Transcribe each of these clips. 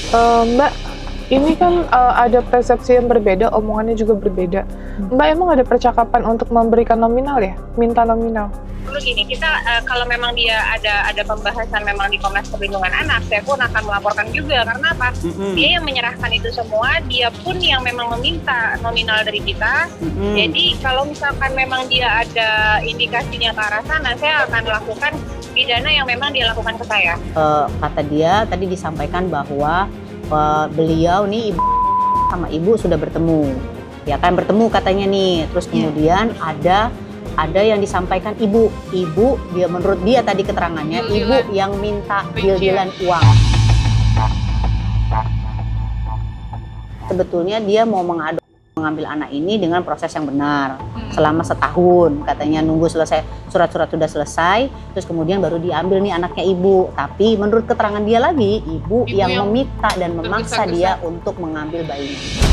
Mbak, ini kan ada persepsi yang berbeda, omongannya juga berbeda. Mbak, emang ada percakapan untuk memberikan nominal ya? Minta nominal? Dulu gini, kita kalau memang dia ada pembahasan memang di Komnas Perlindungan Anak, saya pun akan melaporkan juga. Karena apa? Dia yang menyerahkan itu semua, dia pun yang memang meminta nominal dari kita. Jadi kalau misalkan memang dia ada indikasinya ke arah sana, saya akan lakukan pidana yang memang dia lakukan ke saya. Kata dia tadi disampaikan bahwa beliau nih sama ibu sudah bertemu, ya kan, bertemu katanya nih. Terus kemudian ada yang disampaikan ibu dia, menurut dia tadi keterangannya, ibu yang minta deal-dealan uang. Sebetulnya dia mau mengambil anak ini dengan proses yang benar selama setahun, katanya nunggu selesai surat-surat sudah selesai, terus kemudian baru diambil nih anaknya ibu. Tapi menurut keterangan dia lagi, ibu yang meminta dan memaksa dia untuk mengambil bayinya.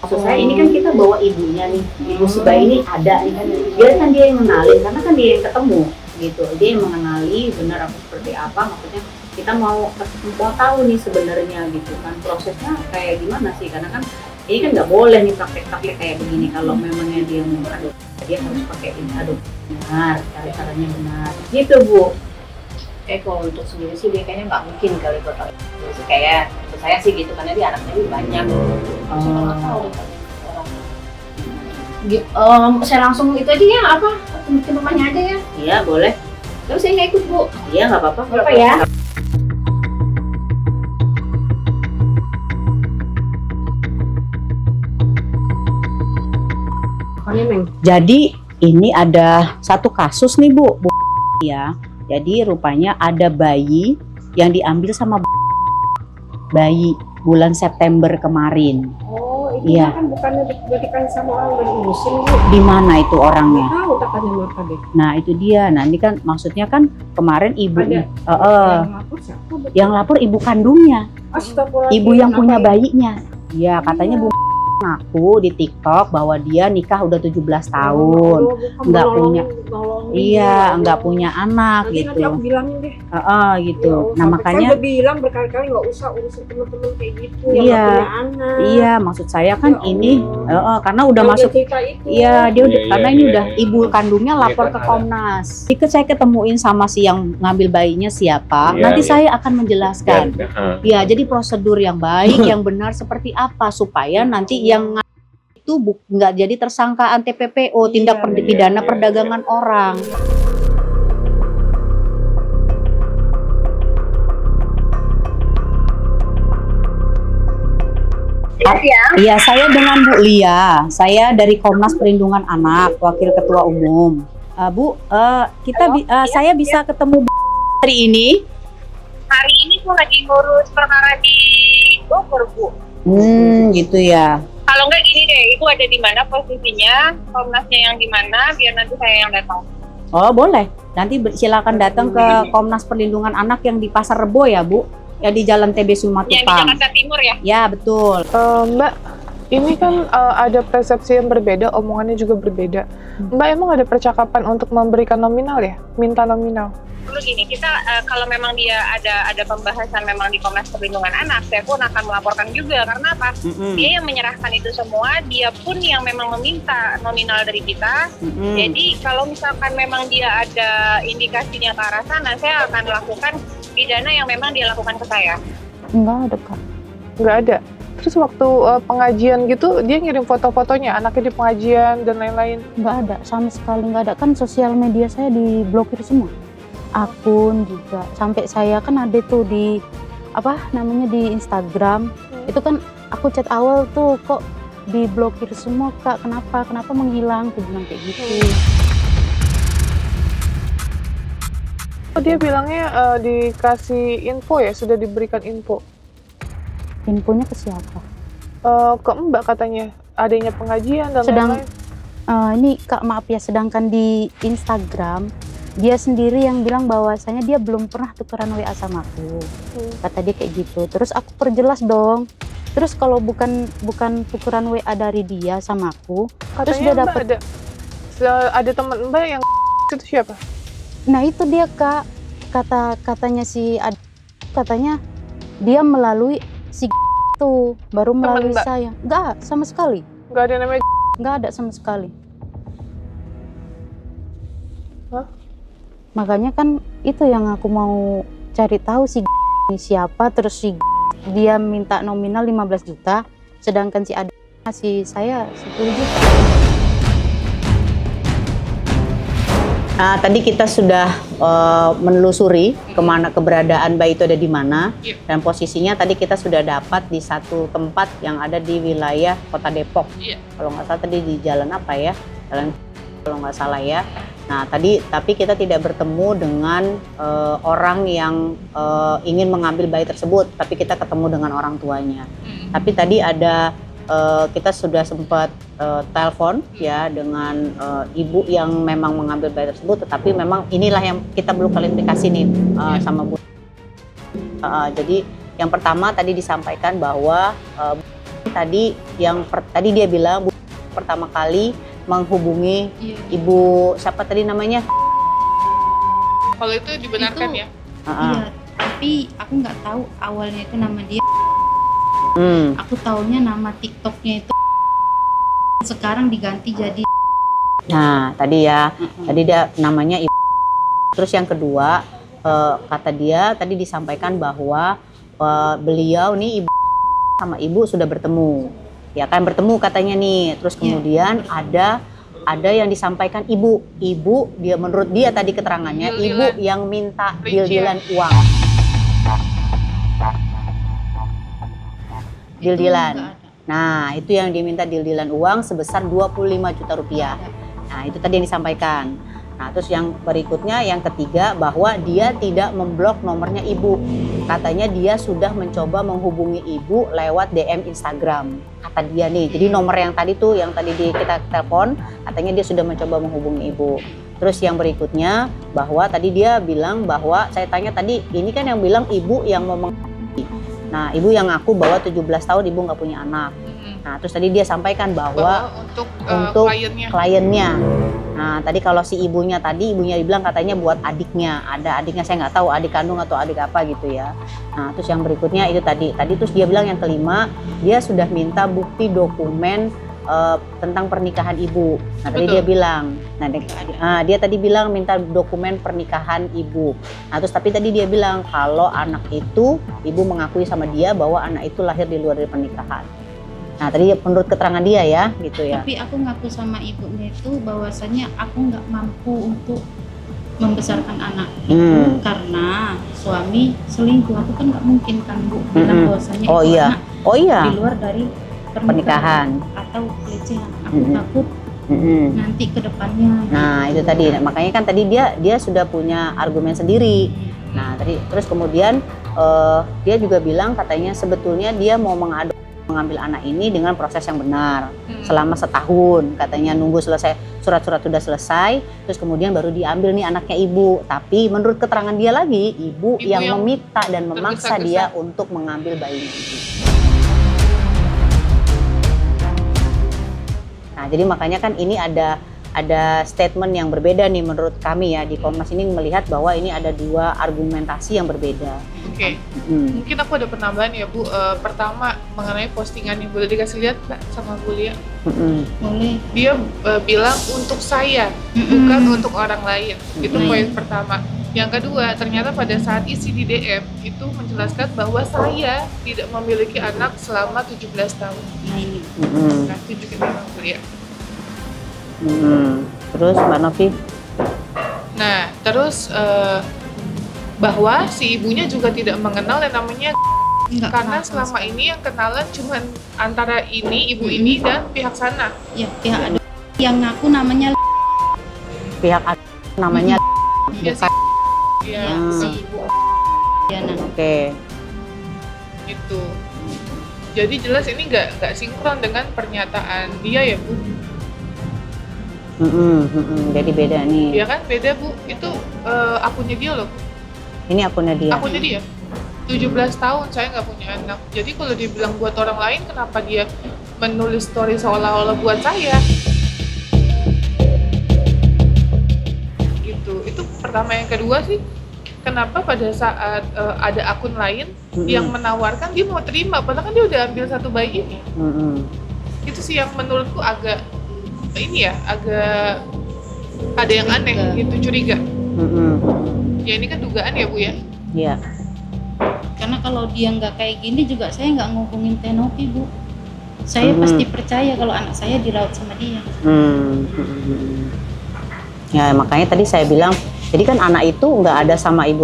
Maksud saya ini kan kita bawa ibunya nih, ibu si bayi ini ada nih kan, biar kan dia yang mengenalin, karena kan dia yang ketemu gitu, dia yang mengenali benar aku seperti apa, maksudnya kita mau tahu nih sebenarnya gitu kan prosesnya kayak gimana sih, karena kan ini kan nggak boleh nih praktek-praktek kayak begini. Kalau memangnya dia mau adopsi, dia harus pakai adopsi benar, cara-caranya benar gitu Bu. Kalau untuk sendiri sih dia kayaknya nggak mungkin kali total itu, kayak untuk saya sih gitu, karena dia anaknya lebih banyak. Saya langsung itu aja ya, apa ke rumahnya aja ya? Iya boleh. Tapi saya nggak ikut Bu. Iya nggak apa-apa. Berapa ya? Jadi ini ada satu kasus nih Bu ya. Jadi rupanya ada bayi yang diambil sama bayi bulan September kemarin. Oh, itu iya. Kan bukannya dikasih sama orang dari muslim Bu? Di mana itu orangnya? Nggak tahu takkannya Marta deh. Nah itu dia. Nah ini kan maksudnya kan kemarin ibu yang lapor siapa? yang lapor ibu kandungnya, ibu yang punya bayinya. Ya katanya Bu ngaku di TikTok bahwa dia nikah udah 17 tahun, nggak punya, nggak punya anak nanti gitu. Nanti aku bilangin deh. Gitu. Ya, nah makanya saya udah bilang berkali-kali nggak usah urusin teman-teman kayak gitu yang iya, nggak punya anak. Iya, maksud saya kan Ya ini, karena udah yang masuk. Iya, dia udah, karena ini udah ibu kandungnya lapor ke Komnas. Jika saya ketemuin sama si yang ngambil bayinya siapa, nanti saya akan menjelaskan. Ya, jadi prosedur yang baik, yang benar seperti apa supaya nanti yang itu nggak jadi tersangkaan TPPO, tindak pidana perdagangan orang. Iya, saya dengan Bu Lia. Saya dari Komnas Perlindungan Anak, Wakil Ketua Umum. Bu, saya bisa ketemu hari ini? Hari ini tuh lagi ngurus perkara di Bogor Bu. Gitu ya. Kalau nggak gini deh, Ibu ada di mana posisinya, Komnasnya yang di mana, biar nanti saya yang datang. Oh boleh, nanti silakan datang ke Komnas Perlindungan Anak yang di Pasar Rebo ya Bu, ya di Jalan TB Simatupang. Yang di Jakarta Timur ya? Ya betul. Mbak, ini kan ada persepsi yang berbeda, omongannya juga berbeda. Mbak, emang ada percakapan untuk memberikan nominal ya? Minta nominal? Dulu gini, kita kalau memang dia ada pembahasan memang di Komnas Perlindungan Anak, saya pun akan melaporkan juga. Karena apa? Dia yang menyerahkan itu semua, dia pun yang memang meminta nominal dari kita. Jadi kalau misalkan memang dia ada indikasinya ke arah sana, saya akan lakukan pidana yang memang dia lakukan ke saya. Enggak ada Kak, nggak ada. Terus waktu pengajian gitu, dia ngirim foto-fotonya, anaknya di pengajian dan lain-lain? Nggak ada, sama sekali nggak ada. Kan sosial media saya diblokir semua. Akun juga, sampai saya kan ada tuh di di Instagram. Itu kan aku chat awal tuh, kok diblokir semua Kak, kenapa menghilang, aku bilang kayak gitu. Dia bilangnya dikasih info ya, sudah diberikan info. Infonya ke siapa? Ke Mbak katanya, adanya pengajian dan lain-lain. Ini Kak, maaf ya, sedangkan di Instagram dia sendiri yang bilang bahwasanya dia belum pernah tukeran WA sama aku. Kata dia kayak gitu. Terus aku perjelas dong. Terus kalau bukan tukeran WA dari dia sama aku, terus dia dapat ada teman Mbak yang itu siapa? Nah itu dia Kak, katanya si katanya dia melalui si itu baru melalui saya. Enggak sama sekali. Enggak ada namanya. Enggak ada sama sekali. Hah? Makanya kan itu yang aku mau cari tahu si ini siapa, terus si dia minta nominal 15 juta, sedangkan si ada ngasih saya 10 juta. Nah, tadi kita sudah menelusuri kemana keberadaan bayi itu ada di mana, dan posisinya tadi kita sudah dapat di satu tempat yang ada di wilayah Kota Depok. Kalau nggak salah tadi di jalan apa ya, jalan kalau nggak salah ya. Nah tadi tapi kita tidak bertemu dengan orang yang ingin mengambil bayi tersebut, tapi kita ketemu dengan orang tuanya. Tapi tadi ada kita sudah sempat telepon ya dengan ibu yang memang mengambil bayi tersebut, tetapi memang inilah yang kita belum klarifikasi nih sama Bu. Jadi yang pertama tadi disampaikan bahwa tadi dia bilang Bu pertama kali menghubungi ibu siapa tadi namanya? Kalau itu dibenarkan ya? Iya, tapi aku nggak tahu awalnya itu nama dia. Aku taunya nama TikToknya itu sekarang diganti jadi. Nah tadi ya, tadi dia namanya ibu. Terus yang kedua kata dia tadi disampaikan bahwa beliau nih ibu sama ibu sudah bertemu, ya kan bertemu katanya nih. Terus kemudian ada yang disampaikan ibu dia menurut dia tadi keterangannya ibu yang minta deal-dealan uang. Deal-dealan. Nah, itu yang diminta deal-dealan uang sebesar 25 juta rupiah. Nah, itu tadi yang disampaikan. Nah, terus yang berikutnya, yang ketiga, bahwa dia tidak memblok nomornya ibu. Katanya dia sudah mencoba menghubungi ibu lewat DM Instagram. Kata dia nih, jadi nomor yang tadi tuh, yang tadi kita telepon, katanya dia sudah mencoba menghubungi ibu. Terus yang berikutnya, bahwa tadi dia bilang bahwa, saya tanya tadi, ini kan yang bilang ibu yang mau nah, ibu yang ngaku bahwa 17 tahun ibu nggak punya anak. Nah, terus tadi dia sampaikan bahwa untuk kliennya. Nah, tadi kalau si ibunya bilang katanya buat adiknya. Ada adiknya, saya nggak tahu adik kandung atau adik apa gitu ya. Nah, terus yang berikutnya itu tadi terus dia bilang yang kelima, dia sudah minta bukti dokumen tentang pernikahan ibu. Nah, tadi dia bilang, dia tadi bilang minta dokumen pernikahan ibu. Nah, terus tapi tadi dia bilang kalau anak itu, ibu mengakui sama dia bahwa anak itu lahir di luar dari pernikahan. Nah, tadi menurut keterangan dia ya, gitu ya. Tapi aku ngaku sama ibunya itu bahwasanya aku nggak mampu untuk membesarkan anak itu karena suami selingkuh. Aku kan nggak mungkin kan Bu bilang bahwasanya anak di luar dari pernikahan atau pelecehan. Aku takut nanti ke depannya. Nah, itu tadi. Nah, makanya kan tadi dia sudah punya argumen sendiri. Nah, tadi terus kemudian dia juga bilang katanya sebetulnya dia mau mengambil anak ini dengan proses yang benar selama setahun. Katanya nunggu selesai surat-surat sudah selesai, terus kemudian baru diambil nih anaknya ibu. Tapi menurut keterangan dia lagi, ibu yang meminta dan memaksa dia untuk mengambil bayinya itu. Nah, jadi makanya kan ini ada statement yang berbeda nih menurut kami ya di Komnas ini melihat bahwa ini ada dua argumentasi yang berbeda. Oke. Mungkin aku ada penambahan ya Bu. Pertama mengenai postingan yang boleh dikasih lihat Mbak sama Bu Lia. Boleh. Dia bilang untuk saya, bukan untuk orang lain. Itu poin pertama. Yang kedua, ternyata pada saat isi di DM itu menjelaskan bahwa saya tidak memiliki anak selama 17 tahun. Nah, tunjukin memang Bu Lia. Terus Mbak Novi? Nah, terus bahwa si ibunya juga tidak mengenal yang namanya karena selama ini yang kenalan cuma antara ibu ini dan pihak sana. Ya, pihak ada yang ngaku namanya pihak namanya bukan. Iya, si ibu. Oke. Gitu. Jadi jelas ini nggak sinkron dengan pernyataan dia ya Bu. Jadi beda nih. Ya kan beda Bu, itu akunnya dia loh. Ini akunnya dia. Akunnya dia. 17 tahun saya nggak punya anak. Jadi kalau dia bilang buat orang lain, kenapa dia menulis story seolah-olah buat saya? Gitu. Itu pertama. Yang kedua sih, kenapa pada saat ada akun lain yang menawarkan, dia mau terima, padahal kan dia udah ambil satu bayi ini. Itu sih yang menurutku agak ini ya, agak ada yang aneh gitu, curiga. Ya ini kan dugaan ya Bu ya. Iya. Karena kalau dia nggak kayak gini juga saya nggak ngubungin Tenopi Bu. Saya pasti percaya kalau anak saya dirawat sama dia. Ya makanya tadi saya bilang, jadi kan anak itu nggak ada sama ibu.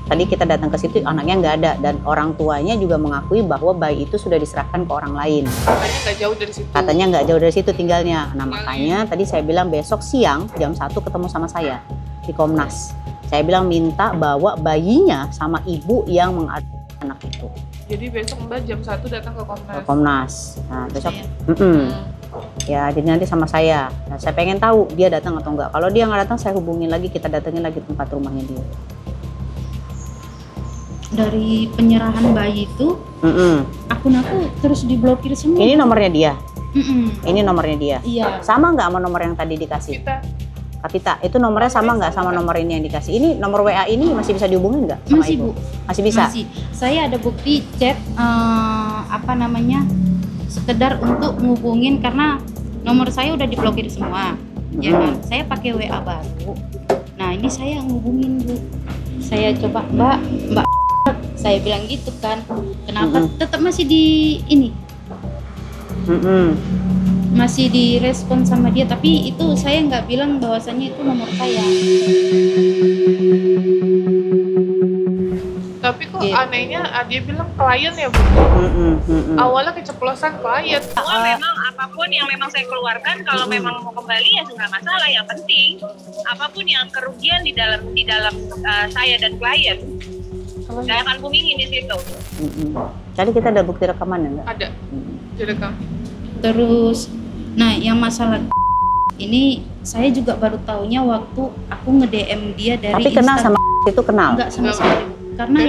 Tadi kita datang ke situ, anaknya nggak ada, dan orang tuanya juga mengakui bahwa bayi itu sudah diserahkan ke orang lain. Katanya nggak jauh dari situ. Katanya nggak jauh dari situ tinggalnya. Nah makanya tadi saya bilang besok siang jam 1 ketemu sama saya di Komnas. Saya bilang minta bawa bayinya sama ibu yang mengadu anak itu. Jadi besok Mbak jam 1 datang ke Komnas. Ke Komnas. Nah besok. Ya, jadi nanti sama saya. Nah, saya pengen tahu dia datang atau enggak. Kalau dia nggak datang, saya hubungin lagi, kita datengin lagi tempat rumahnya dia. Dari penyerahan bayi itu, akun aku terus diblokir semua. Ini nomornya dia. Ini nomornya dia. Iya. Sama nggak sama nomor yang tadi dikasih? Kita. Itu nomornya sama nggak sama nomor ini yang dikasih? Ini nomor WA ini masih bisa dihubungin nggak sama Masih ibu? Bu. Masih bisa. Masih. Saya ada bukti chat sekedar untuk ngubungin karena nomor saya udah diblokir semua. Ya kan? Saya pakai WA baru. Nah, ini saya ngubungin Bu. Saya coba Mbak, saya bilang gitu kan. Kenapa tetap masih di ini? Masih direspon sama dia, tapi itu saya nggak bilang bahwasannya itu nomor saya. Tapi kok anehnya dia bilang klien ya Bu? Awalnya keceplosan klien. Memang apapun yang memang saya keluarkan, kalau memang mau kembali ya nggak masalah. Yang penting apapun yang kerugian di dalam saya dan klien, saya akan boomingin di situ. Jadi kita ada bukti rekaman ya nggak? Ada. Direkam. Terus, nah yang masalah ini saya juga baru taunya waktu aku nge-DM dia dari Tapi kenal sama itu kenal? Enggak sama sekali. Karena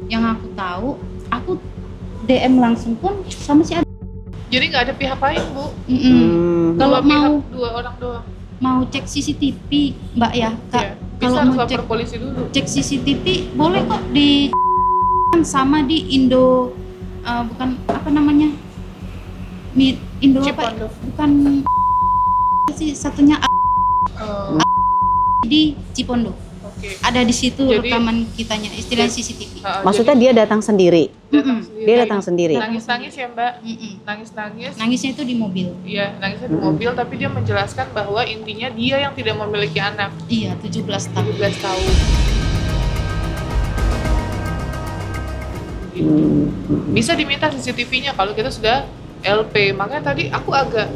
yang aku tahu, aku DM langsung pun sama si Adi. Jadi nggak ada pihak lain Bu? Kalau dua orang doang. mau cek CCTV Mbak ya, Kak. Bisa Kalau mau cek polisi dulu. Cek CCTV boleh kok di sama di Indo bukan apa namanya? Indo Cipondo. apa? Bukan sih satunya di Cipondo. Ada di situ rekaman kitanya, istilah CCTV. Maksudnya dia datang sendiri? Dia datang sendiri? Nangis-nangis ya Mbak? Nangis-nangis. Nangisnya itu di mobil. Iya, nangisnya di mobil, tapi dia menjelaskan bahwa intinya dia yang tidak memiliki anak. Iya, 17 tahun. 17 tahun. Bisa diminta CCTV-nya kalau kita sudah LP. Makanya tadi aku agak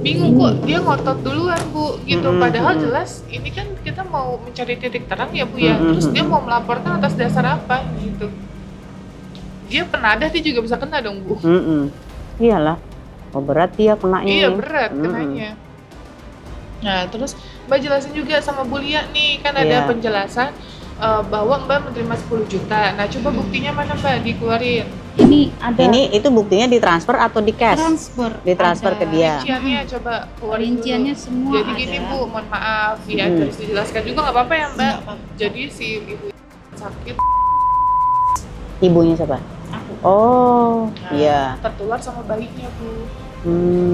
bingung kok dia ngotot duluan Bu gitu, padahal jelas ini kan kita mau mencari titik terang ya Bu ya, terus dia mau melaporkan atas dasar apa gitu. Dia penadah, dia juga bisa kena dong Bu. Iyalah, oh berat dia kenanya. Iya berat kenanya. Nah terus Mbak jelasin juga sama Bu Lia nih, kan ada penjelasan bahwa Mbak menerima 10 juta. Nah coba buktinya mana Mbak, dikeluarin. Ini ada. Itu buktinya ditransfer atau di cash? Ditransfer ke dia. Rinciannya coba keluarin rinciannya dulu. semua. Jadi gini Bu, mohon maaf ya, harus dijelaskan juga nggak apa-apa ya Mbak. Jadi si ibu sakit. Ibunya siapa? Aku. Oh, iya. Tertular sama bayinya Bu.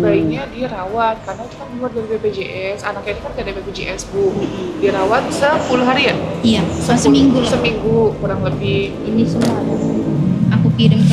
Bayinya dirawat karena itu kan keluar dari BPJS. Anaknya ini kan gak ada BPJS Bu. Dirawat 10 hari ya? Iya, seminggu lah. Seminggu kurang lebih. Ini semua ada. Aku kirim ke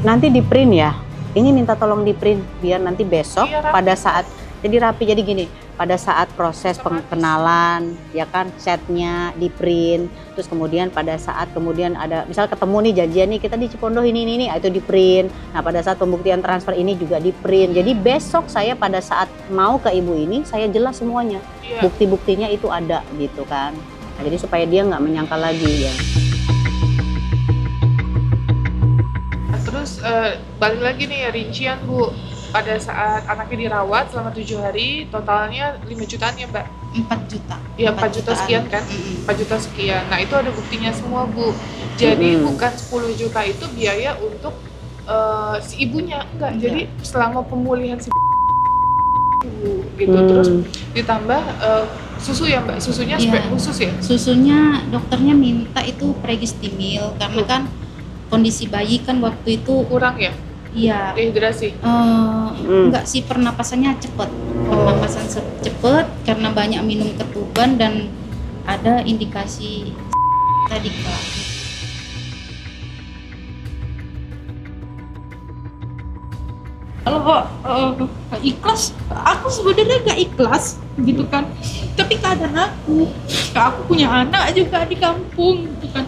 Nanti di print ya. Ini minta tolong di print biar nanti besok pada saat jadi rapi. Jadi gini, pada saat proses pengenalan ya kan, chatnya di print, terus kemudian pada saat kemudian ada misal ketemu nih janjian nih kita di Cipondo ini itu di print. Nah pada saat pembuktian transfer ini juga di print. Jadi besok saya pada saat mau ke ibu ini saya jelas semuanya, bukti-buktinya itu ada gitu kan. Nah, jadi supaya dia nggak menyangka lagi ya. Terus balik lagi nih ya rincian Bu. pada saat anaknya dirawat selama 7 hari, totalnya 5 jutaan ya Mbak? 4 juta. Iya 4 juta sekian kan? 4 juta sekian. Nah itu ada buktinya semua Bu. Jadi bukan 10 juta itu biaya untuk si ibunya, enggak. Jadi selama pemulihan si ibu gitu, terus ditambah susu ya Mbak, susunya spek khusus ya? Susunya dokternya minta itu pregistimil karena kan kondisi bayi kan waktu itu kurang ya? Iya. Dehidrasi? Enggak sih, pernapasannya cepet. Pernapasan cepet karena banyak minum ketuban dan ada indikasi tadi Kak. Kalau ikhlas, aku sebenarnya gak ikhlas gitu kan. Tapi keadaan aku punya anak juga di kampung gitu kan.